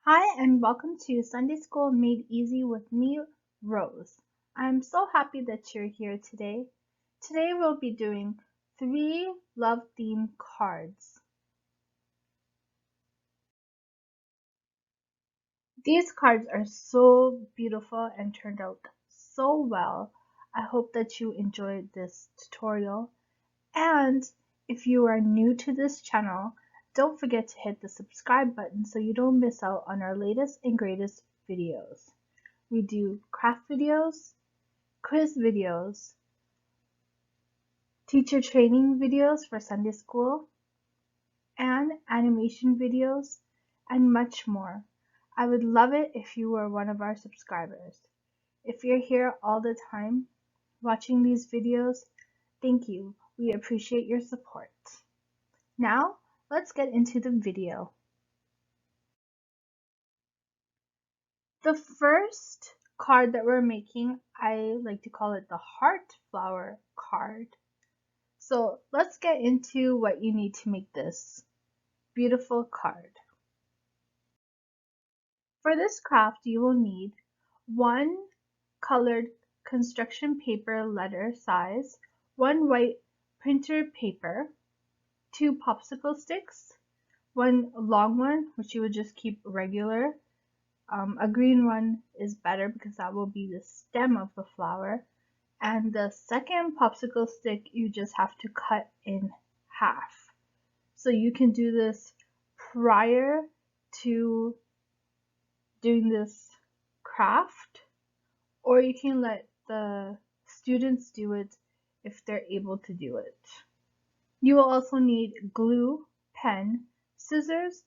Hi, and welcome to Sunday School Made Easy with me, Rose. I'm so happy that you're here today. Today we'll be doing 3 love theme cards. These cards are so beautiful and turned out so well. I hope that you enjoyed this tutorial. And if you are new to this channel, don't forget to hit the subscribe button so you don't miss out on our latest and greatest videos. We do craft videos, quiz videos, teacher training videos for Sunday school, and animation videos, and much more. I would love it if you were one of our subscribers. If you're here all the time watching these videos, thank you. We appreciate your support. Now, let's get into the video. The first card that we're making, I like to call it the heart flower card. So let's get into what you need to make this beautiful card. For this craft, you will need 1 colored construction paper letter size, 1 white printer paper, 2 popsicle sticks, 1 long one, which you would just keep regular. A green one is better because that will be the stem of the flower. And the second popsicle stick, you just have to cut in half. So you can do this prior to doing this craft, or you can let the students do it if they're able to do it. You will also need glue, pen, scissors,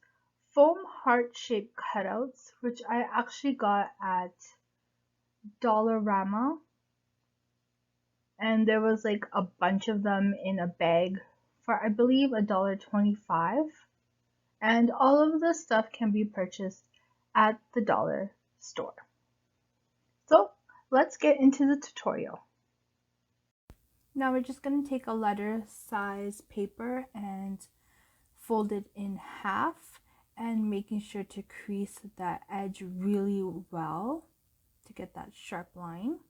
foam heart-shaped cutouts, which I actually got at Dollarama, and there was like a bunch of them in a bag for I believe $1.25. And all of the stuff can be purchased at the dollar store. So let's get into the tutorial. Now we're just going to take a letter size paper and fold it in half and making sure to crease that edge really well to get that sharp line.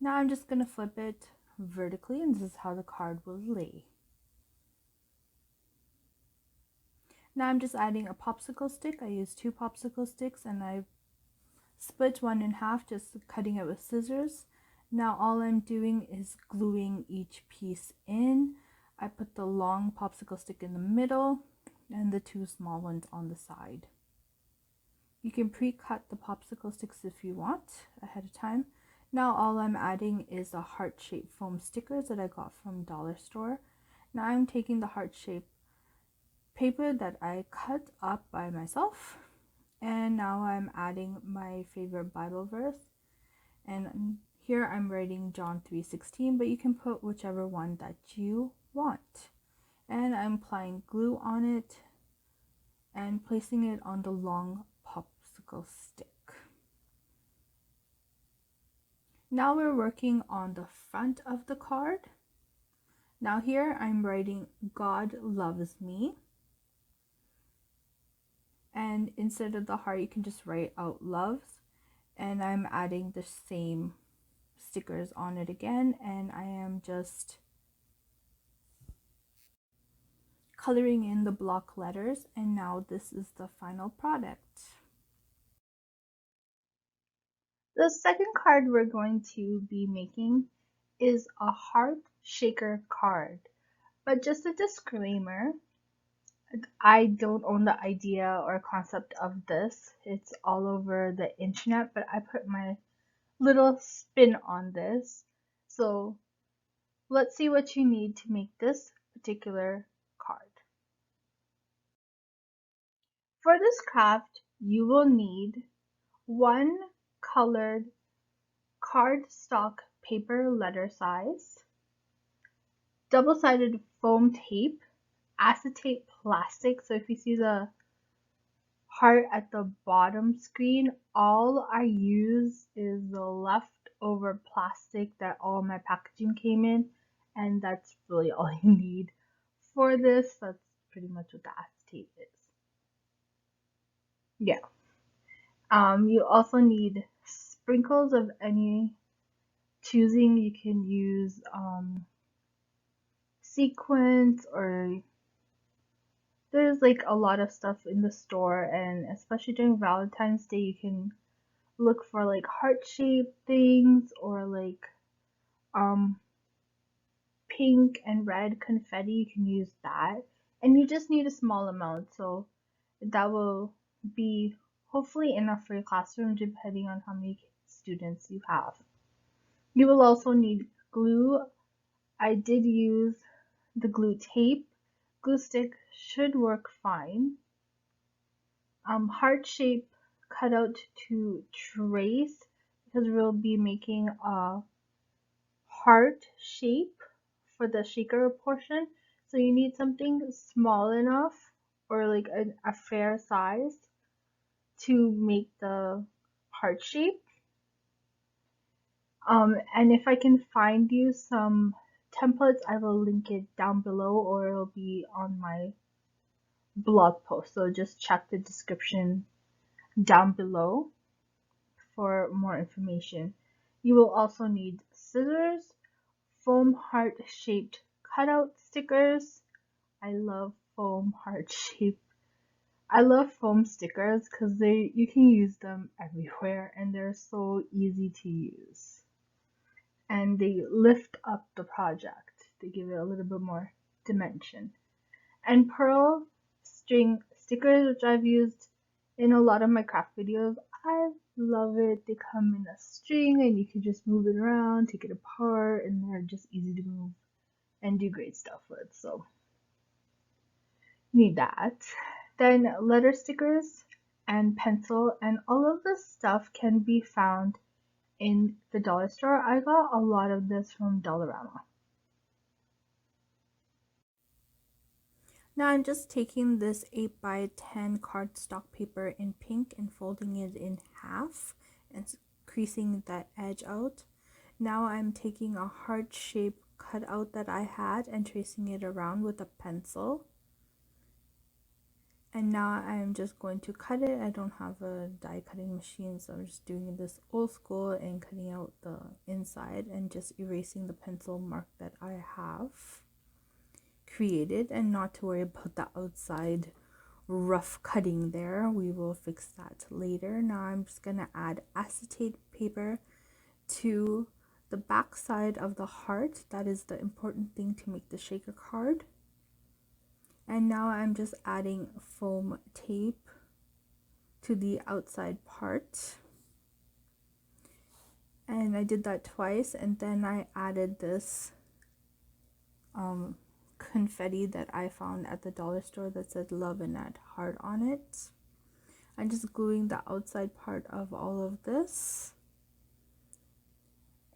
Now I'm just going to flip it vertically, and this is how the card will lay. Now I'm just adding a popsicle stick. I used 2 popsicle sticks and I split one in half, just cutting it with scissors. Now all I'm doing is gluing each piece in. I put the long popsicle stick in the middle and the 2 small ones on the side. You can pre-cut the popsicle sticks if you want ahead of time. Now all I'm adding is the heart-shaped foam stickers that I got from dollar store. Now I'm taking the heart-shaped paper that I cut up by myself, and now I'm adding my favorite Bible verse, and here I'm writing John 3:16, but you can put whichever one that you want. And I'm applying glue on it and placing it on the long popsicle stick. Now we're working on the front of the card. Now here I'm writing God loves me. And instead of the heart, you can just write out loves. And I'm adding the same stickers on it again, and I am just coloring in the block letters, and now this is the final product. The second card we're going to be making is a heart shaker card. But just a disclaimer, I don't own the idea or concept of this. It's all over the internet, but I put my little spin on this. So let's see what you need to make this particular card. For this craft, you will need 1 colored cardstock paper letter size, double-sided foam tape, acetate plastic. So if you see the heart at the bottom screen, all I use is the leftover plastic that all my packaging came in, and that's really all you need for this. That's pretty much what the acetate is. Yeah. You also need sprinkles of any choosing. You can use sequins, or there's like a lot of stuff in the store, and especially during Valentine's Day you can look for like heart-shaped things, or like um pink and red confetti. You can use that, and you just need a small amount, so that will be hopefully enough for your classroom depending on how many students you have. You will also need glue. I did use the glue tape. Glue stick should work fine. Heart shape cutout to trace, because we'll be making a heart shape for the shaker portion. So you need something small enough, or like a fair size, to make the heart shape. And if I can find you some templates, I will link it down below, or it'll be on my blog post. So just check the description down below for more information. You will also need scissors, foam heart shaped cutout stickers. I love foam heart shaped. I love foam stickers because you can use them everywhere and they're so easy to use. And they lift up the project. They give it a little bit more dimension. And pearl string stickers, which I've used in a lot of my craft videos. I love it. They come in a string and you can just move it around, take it apart, and they're just easy to move and do great stuff with. So need that. Then letter stickers and pencil, and all of this stuff can be found in the dollar store. I got a lot of this from Dollarama. Now I'm just taking this 8 by 10 cardstock paper in pink and folding it in half and creasing that edge out. Now I'm taking a heart shape cutout that I had and tracing it around with a pencil. And now I'm just going to cut it. I don't have a die cutting machine, so I'm just doing this old school and cutting out the inside and just erasing the pencil mark that I have created, and not to worry about the outside rough cutting there. We will fix that later. Now I'm just gonna add acetate paper to the back side of the heart. That is the important thing to make the shaker card. And now I'm just adding foam tape to the outside part. And I did that twice, and then I added this confetti that I found at the dollar store that said love and at heart on it. I'm just gluing the outside part of all of this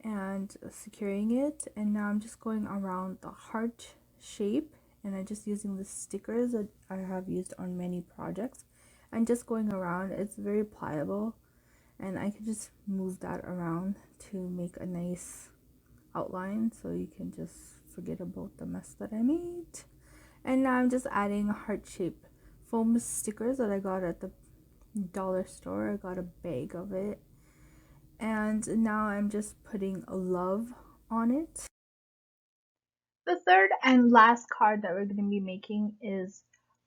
and securing it, and now I'm just going around the heart shape, and I'm just using the stickers that I have used on many projects and just going around. It's very pliable, and I can just move that around to make a nice outline, so you can just forget about the mess that I made. And now I'm just adding heart shape foam stickers that I got at the dollar store. I got a bag of it, and now I'm just putting a love on it. The third and last card that we're going to be making is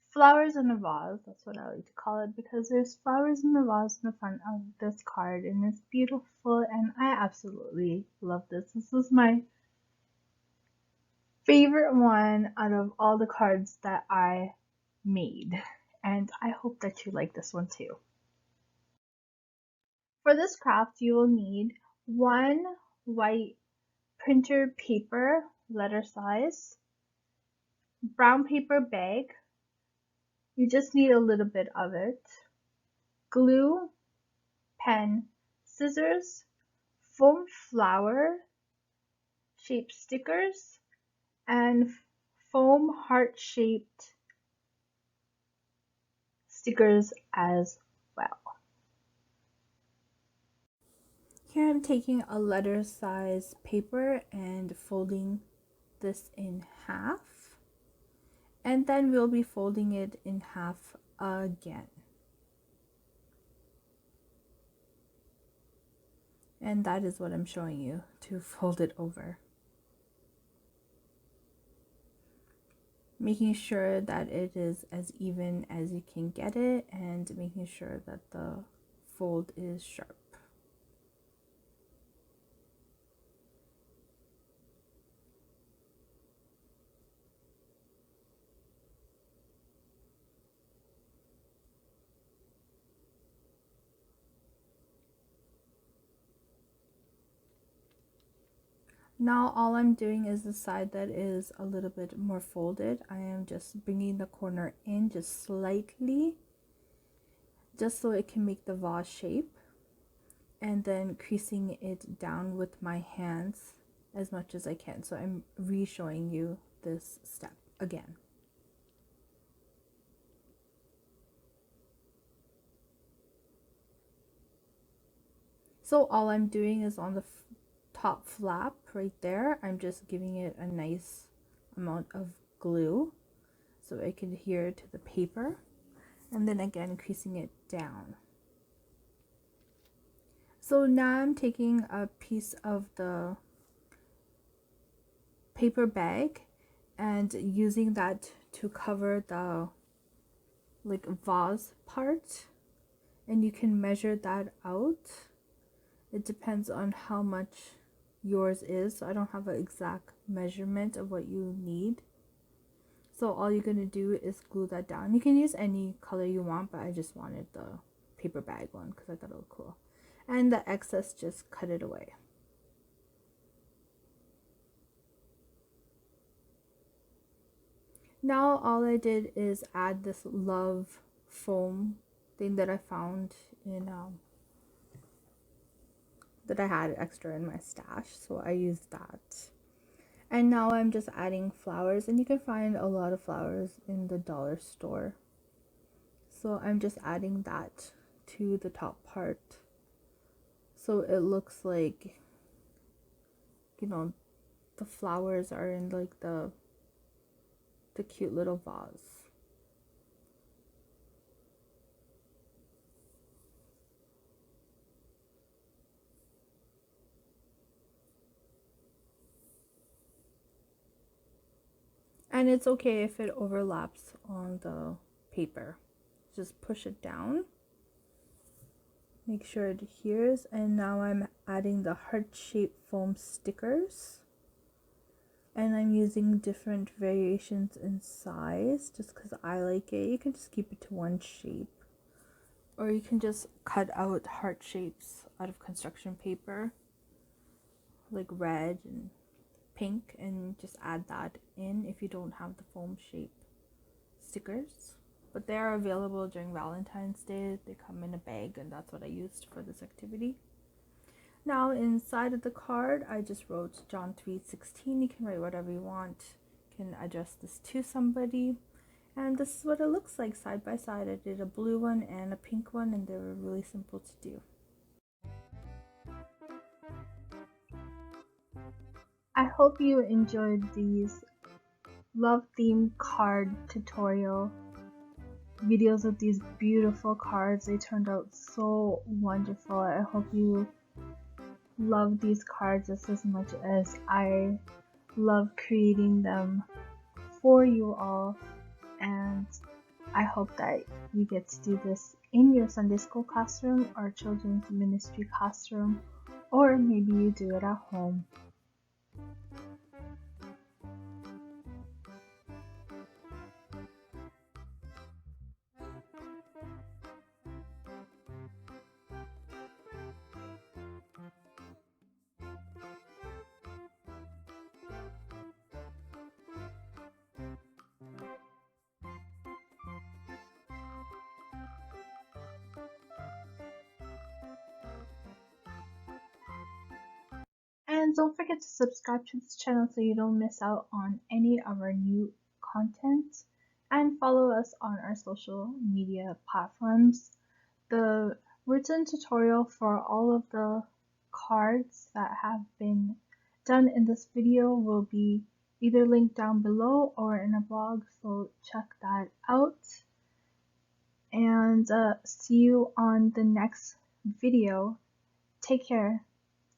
flowers in a vase. That's what I like to call it, because there's flowers in the vase in the front of this card, and it's beautiful, and I absolutely love this. This is my favorite one out of all the cards that I made, and I hope that you like this one too. For this craft, you will need one white printer paper, letter size, brown paper bag. You just need a little bit of it. Glue, pen, scissors, foam flower, shaped stickers, and foam heart shaped stickers as well. Here I'm taking a letter size paper and folding this in half, and then we'll be folding it in half again. And that is what I'm showing you, to fold it over. Making sure that it is as even as you can get it, and making sure that the fold is sharp. Now all I'm doing is the side that is a little bit more folded. I am just bringing the corner in just slightly, just so it can make the vase shape, and then creasing it down with my hands as much as I can. So I'm re-showing you this step again. So all I'm doing is on the top flap right there, I'm just giving it a nice amount of glue so it can adhere to the paper, and then again creasing it down. So now I'm taking a piece of the paper bag and using that to cover the vase part, and you can measure that out. It depends on how much yours is, so I don't have an exact measurement of what you need. So all you're going to do is glue that down. You can use any color you want, but I just wanted the paper bag one because I thought it looked cool. And the excess, just cut it away. Now all I did is add this love foam thing that I found in that I had extra in my stash, so I used that. And now I'm just adding flowers, and you can find a lot of flowers in the dollar store. So I'm just adding that to the top part, so it looks like, you know, the flowers are in like the cute little vase. And it's okay if it overlaps on the paper. Just push it down. Make sure it adheres. And now I'm adding the heart-shaped foam stickers. And I'm using different variations in size just because I like it. You can just keep it to one shape. Or you can just cut out heart shapes out of construction paper, like red and pink, and just add that in if you don't have the foam shape stickers. But they are available during Valentine's Day. They come in a bag, and that's what I used for this activity. Now inside of the card, I just wrote John 3:16. You can write whatever you want. You can address this to somebody. And this is what it looks like side by side. I did a blue one and a pink one, and they were really simple to do. I hope you enjoyed these love themed card tutorial videos with these beautiful cards. They turned out so wonderful. I hope you love these cards just as much as I love creating them for you all, and I hope that you get to do this in your Sunday school classroom or children's ministry classroom, or maybe you do it at home. And don't forget to subscribe to this channel so you don't miss out on any of our new content, and follow us on our social media platforms. The written tutorial for all of the cards that have been done in this video will be either linked down below or in a blog, so check that out. And see you on the next video. Take care.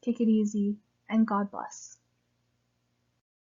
Take it easy, and God bless.